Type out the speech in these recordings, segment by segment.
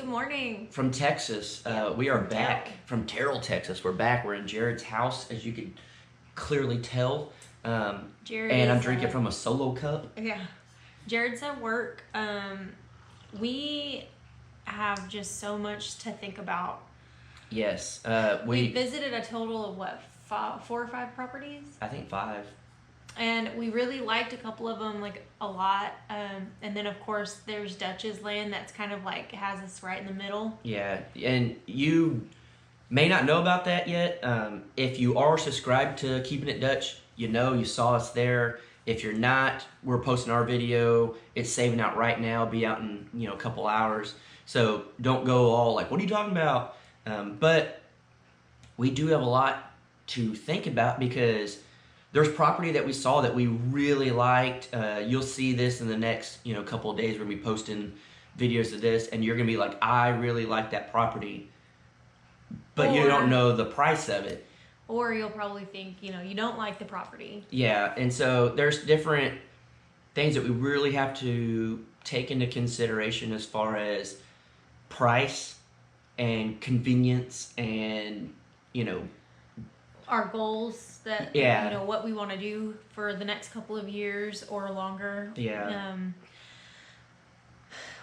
morning. From Texas. We are back from Terrell, Texas. We're back. We're in Jared's house, as you can clearly tell. Jared and is, I'm drinking from a solo cup. Yeah. Jared's at work. We have just so much to think about. Yes. We visited a total of, what, 4 or 5 properties? I think 5. And we really liked a couple of them, like, a lot. And then, of course, there's Dutch's land that's kind of, like, has us right in the middle. Yeah, and you may not know about that yet. If you are subscribed to Keeping It Dutch, you saw us there. If you're not, we're posting our video. It's saving out right now. Be out in, a couple hours. So don't go all like, what are you talking about? But we do have a lot to think about because there's property that we saw that we really liked. You'll see this in the next, couple of days. We're gonna be posting videos of this, and you're gonna be like, I really like that property, but you don't know the price of it. Or you'll probably think, you don't like the property. Yeah, and so there's different things that we really have to take into consideration as far as price and convenience and, our goals that, what we want to do for the next couple of years or longer. Yeah.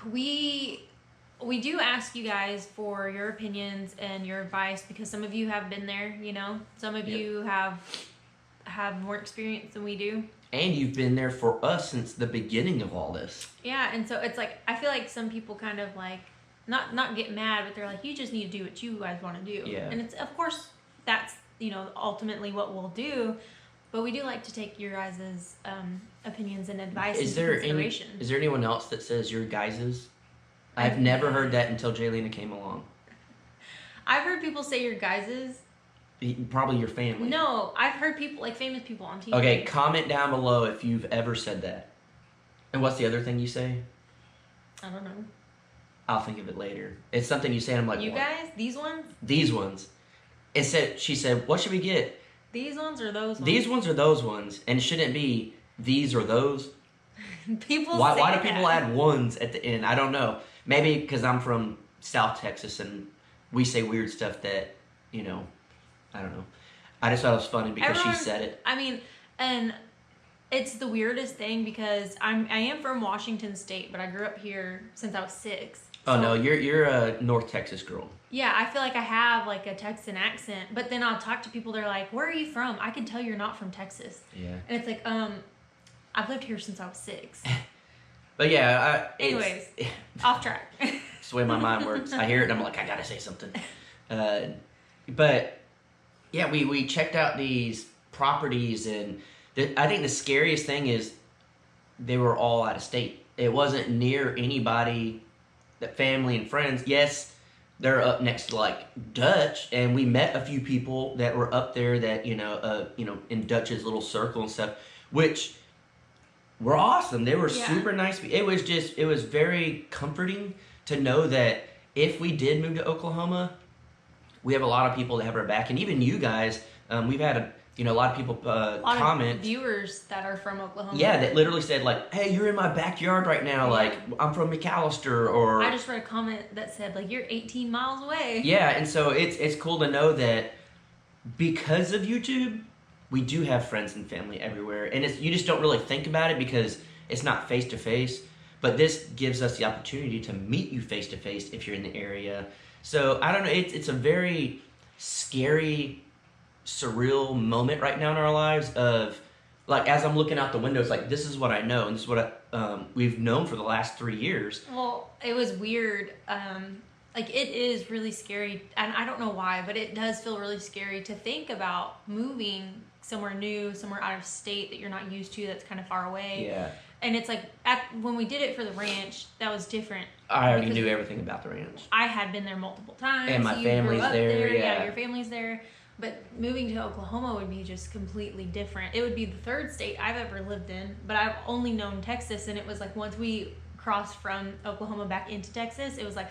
We do ask you guys for your opinions and your advice because some of you have been there, Some of you have more experience than we do. And you've been there for us since the beginning of all this. Yeah, and so it's like, I feel like some people kind of like, not get mad, but they're like, you just need to do what you guys want to do. Yeah. And it's, of course, that's, ultimately what we'll do. But we do like to take your guys' opinions and advice into consideration. Is there anyone else that says your guys's? I've never heard that until Jaylena came along. I've heard people say your guys's. Probably your family. No, I've heard people, like famous people on TV. Okay, comment down below if you've ever said that. And what's the other thing you say? I don't know. I'll think of it later. It's something you say and I'm like, you what? Guys? These ones? These ones. She said, what should we get? These ones or those ones? These ones or those ones. And shouldn't it be these or those? Why do people add ones at the end? I don't know. Maybe because I'm from South Texas and we say weird stuff that, I don't know. I just thought it was funny because she said it. I mean, and it's the weirdest thing because I am from Washington State, but I grew up here since I was 6. Oh, no, you're a North Texas girl. Yeah, I feel like I have like a Texan accent, but then I'll talk to people, they're like, where are you from? I can tell you're not from Texas. Yeah. And it's like, I've lived here since I was 6. But yeah, anyways, off track. It's the way my mind works. I hear it and I'm like, I gotta say something. But yeah, we checked out these properties and I think the scariest thing is they were all out of state. It wasn't near anybody, that family and friends. Yes, they're up next to like Dutch, and we met a few people that were up there that in Dutch's little circle and stuff, which were awesome. They were super nice. It was very comforting to know that if we did move to Oklahoma, we have a lot of people that have our back, and even you guys. We've had a lot of people comment. Of viewers that are from Oklahoma. Yeah, that literally said like, "Hey, you're in my backyard right now. Yeah. Like, I'm from McAllister." Or I just read a comment that said like, "You're 18 miles away." Yeah, and so it's cool to know that because of YouTube, we do have friends and family everywhere, and you just don't really think about it because it's not face to face. But this gives us the opportunity to meet you face to face if you're in the area. So I don't know. It's a very scary, surreal moment right now in our lives of like, as I'm looking out the window, it's like, this is what I know, and this is what we've known for the last 3 years. Well, it was weird. Like, it is really scary, and I don't know why, but it does feel really scary to think about moving somewhere new, somewhere out of state that you're not used to, that's kind of far away. Yeah. And it's like, when we did it for the ranch, that was different. I already knew everything about the ranch. I had been there multiple times. And my family's there. Yeah, your family's there. But moving to Oklahoma would be just completely different. It would be the 3rd state I've ever lived in, but I've only known Texas, and it was like once we crossed from Oklahoma back into Texas, it was like,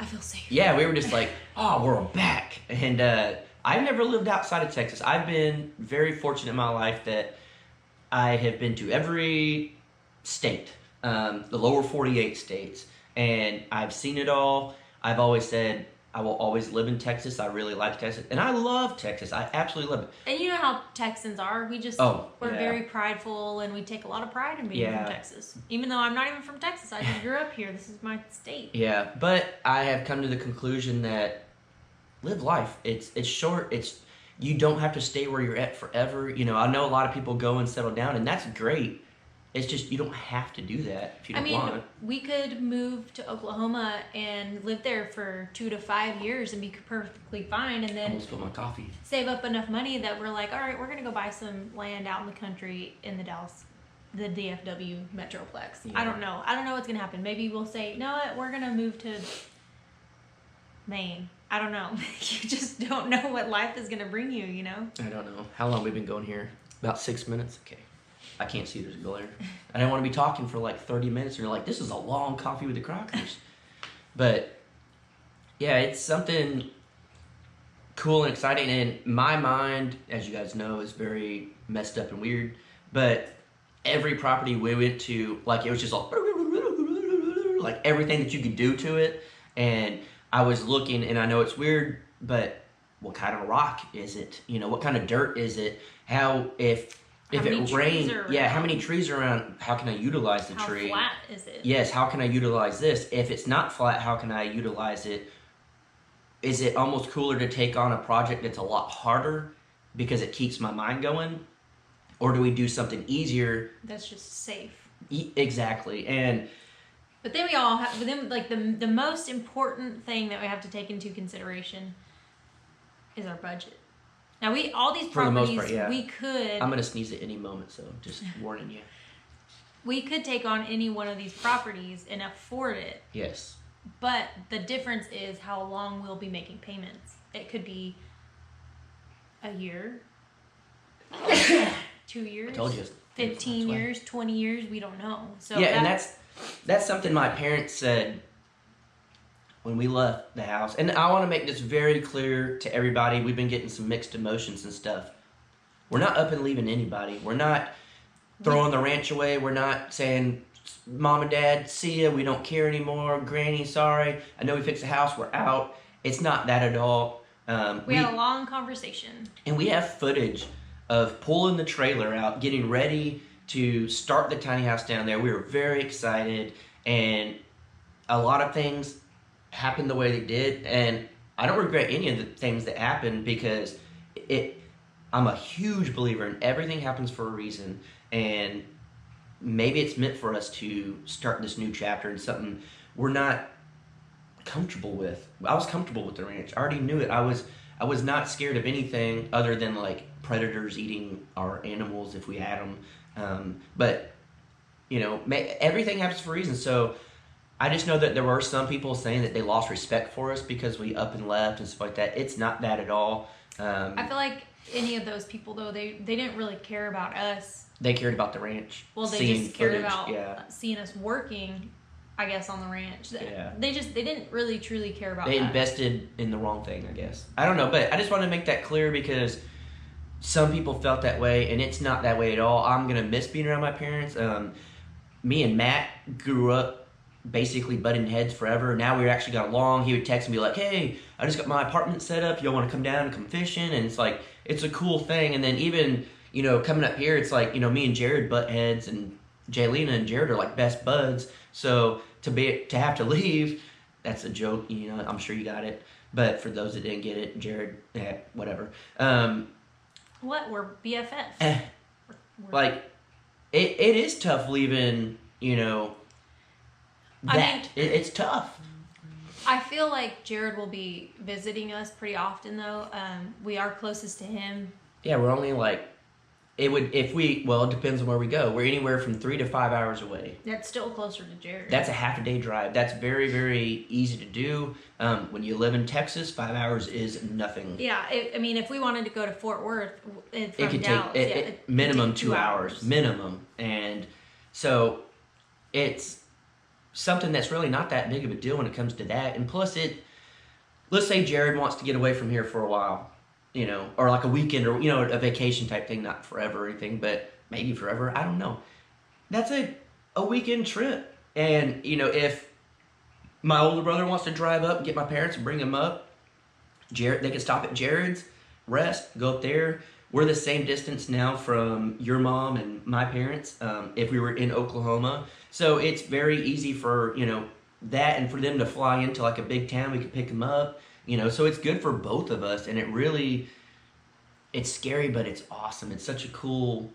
I feel safe. Yeah, we were just like, oh, we're back. And I've never lived outside of Texas. I've been very fortunate in my life that I have been to every state, the lower 48 states. and I've seen it all. I've always said I will always live in Texas. I really like Texas, and I love Texas. I absolutely love it. And you know how Texans are. We're very prideful, and we take a lot of pride in being from Texas. Even though I'm not even from Texas, I just grew up here. This is my state. Yeah, but I have come to the conclusion that live life. It's short. You don't have to stay where you're at forever. You know, I know a lot of people go and settle down, and that's great. It's just you don't have to do that if you don't want. We could move to Oklahoma and live there for 2 to 5 years and be perfectly fine, and then almost spilled my coffee. Save up enough money that we're like, all right, we're gonna go buy some land out in the country in the DFW Metroplex. Yeah. I don't know what's gonna happen. Maybe we'll say, no, we're gonna move to Maine. I don't know. You just don't know what life is gonna bring you. You know. I don't know how long have we been going here. About 6 minutes. Okay. I can't see, there's a glare. I didn't want to be talking for like 30 minutes, and you're like, this is a long coffee with the Crockers. But yeah, it's something cool and exciting. And my mind, as you guys know, is very messed up and weird. But every property we went to, like, it was just like everything that you could do to it. And I was looking, and I know it's weird, but what kind of rock is it? You know, what kind of dirt is it? If it rains, how many trees are around? How can I utilize the tree? How flat is it? Yes, how can I utilize this? If it's not flat, how can I utilize it? Is it almost cooler to take on a project that's a lot harder because it keeps my mind going? Or do we do something easier? That's just safe. Exactly. But then we all have, the most important thing that we have to take into consideration is our budget. Now all these properties, we could. I'm gonna sneeze at any moment, so just warning you. We could take on any one of these properties and afford it. Yes. But the difference is how long we'll be making payments. It could be a year, 2 years, I told you, 15 years, 20 years. We don't know. So yeah, and that's something my parents said when we left the house. And I want to make this very clear to everybody. We've been getting some mixed emotions and stuff. We're not up and leaving anybody. We're not throwing the ranch away. We're not saying, Mom and Dad, see ya, we don't care anymore. Granny, sorry. I know we fixed the house, we're out. It's not that at all. We had a long conversation. And we have footage of pulling the trailer out, getting ready to start the tiny house down there. We were very excited, and a lot of things happened the way they did, and I don't regret any of the things that happened because I'm a huge believer in everything happens for a reason, and maybe it's meant for us to start this new chapter in something we're not comfortable with. I was comfortable with the ranch. I already knew it. I was not scared of anything other than like predators eating our animals if we had them. But you know, everything happens for a reason. So I just know that there were some people saying that they lost respect for us because we up and left and stuff like that. It's not that at all. I feel like any of those people, though, they didn't really care about us. They cared about the ranch. Well, they just cared about seeing us working, I guess, on the ranch. Yeah. They didn't really truly care about They us. invested in the wrong thing, I guess. I don't know, but I just want to make that clear because some people felt that way, and it's not that way at all. I'm going to miss being around my parents. Me and Matt grew up basically butting heads forever. Now we actually got along. He would text and be like, hey, I just got my apartment set up. Y'all want to come down and come fishing? And it's like, it's a cool thing. And then even, you know, coming up here, it's like, you know, me and Jared butt heads, and Jaylena and Jared are like best buds. So to have to leave, that's a joke. You know, I'm sure you got it. But for those that didn't get it, Jared, whatever. What? We're BFFs. Like, it is tough leaving, you know, it's tough. I feel like Jared will be visiting us pretty often, though. We are closest to him. Yeah, we're only like, it depends on where we go. We're anywhere from 3 to 5 hours away. That's still closer to Jared. That's a half a day drive. That's very, very easy to do. When you live in Texas, 5 hours is nothing. Yeah, if we wanted to go to Fort Worth from it could Dallas, take minimum 2 hours. Minimum. And so it's something that's really not that big of a deal when it comes to that. And plus let's say Jared wants to get away from here for a while, you know, or like a weekend, or, you know, a vacation type thing, not forever or anything, but maybe forever. I don't know. That's a weekend trip. And, you know, if My older brother wants to drive up, get my parents and bring them up. They can stop at Jared's, rest, go up there. We're the same distance now from your mom and my parents, if we were in Oklahoma. So it's very easy for, that, and for them to fly into like a big town, we could pick them up, so it's good for both of us. And it's scary, but it's awesome. It's such a cool,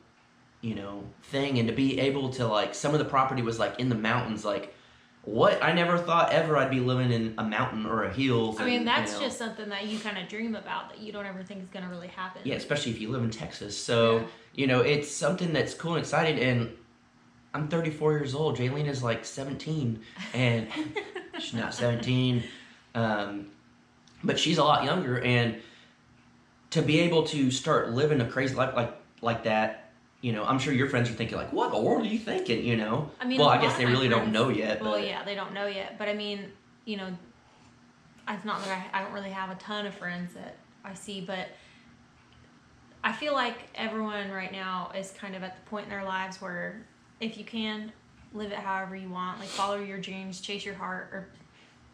thing. And to be able to, like, some of the property was like in the mountains, like, what? I never thought ever I'd be living in a mountain or a hills. I mean, that's just something that you kind of dream about that you don't ever think is going to really happen. Yeah, especially if you live in Texas. So, it's something that's cool and exciting. And I'm 34 years old. Jaylena's like 17. And she's not 17. But she's a lot younger. And to be able to start living a crazy life like that, I'm sure your friends are thinking, like, what in the world are you thinking, I mean, well, I guess they really don't know yet. Well, yeah, they don't know yet. But I mean, it's not that I don't really have a ton of friends that I see, but I feel like everyone right now is kind of at the point in their lives where if you can, live it however you want. Like, follow your dreams, chase your heart, or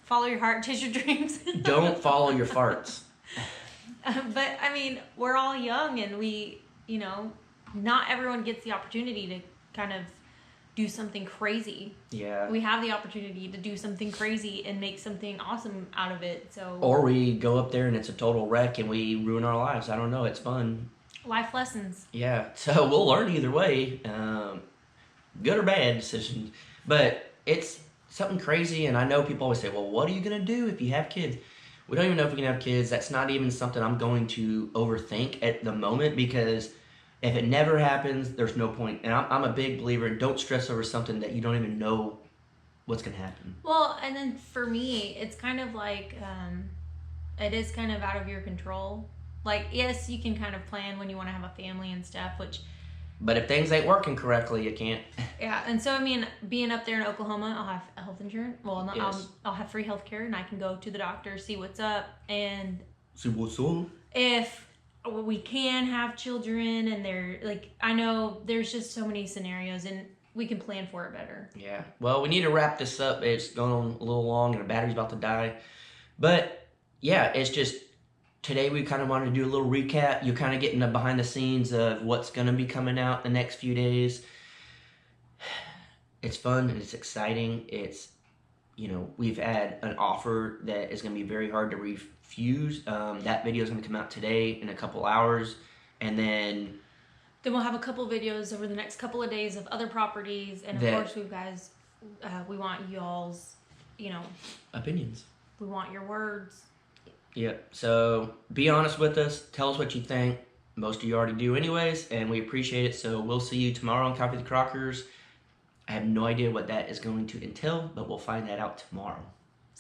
follow your heart, chase your dreams. Don't follow your farts. But, I mean, we're all young and we, not everyone gets the opportunity to kind of do something crazy. Yeah. We have the opportunity to do something crazy and make something awesome out of it. So. Or we go up there and it's a total wreck and we ruin our lives. I don't know. It's fun. Life lessons. Yeah. So we'll learn either way. Good or bad decision. But it's something crazy. And I know people always say, well, what are you going to do if you have kids? We don't even know if we can have kids. That's not even something I'm going to overthink at the moment, because if it never happens, there's no point. And I'm a big believer in don't stress over something that you don't even know what's going to happen. Well, and then for me, it's kind of like, it is kind of out of your control. Like, yes, you can kind of plan when you want to have a family and stuff, which... But if things ain't working correctly, you can't. Yeah, and so, I mean, being up there in Oklahoma, I'll have health insurance. Well, yes. I'll have free health care, and I can go to the doctor, see what's up, and... See what's up? If we can have children, and they're, like, I know there's just so many scenarios, and we can plan for it better. Yeah. Well, we need to wrap this up. It's going on a little long, and the battery's about to die. But, yeah, it's just... Today we kind of wanted to do a little recap. You're kind of getting the behind the scenes of what's going to be coming out the next few days. It's fun and it's exciting. It's, we've had an offer that is going to be very hard to refuse. That video is going to come out today in a couple hours. And then we'll have a couple videos over the next couple of days of other properties. And of course, we want y'all's, opinions. We want your words. Yep. So be honest with us. Tell us what you think. Most of you already do anyways, and we appreciate it. So we'll see you tomorrow on Coffee with the Crockers. I have no idea what that is going to entail, but we'll find that out tomorrow.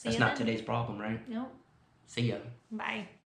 That's not today's problem, right? Nope. See ya. Bye.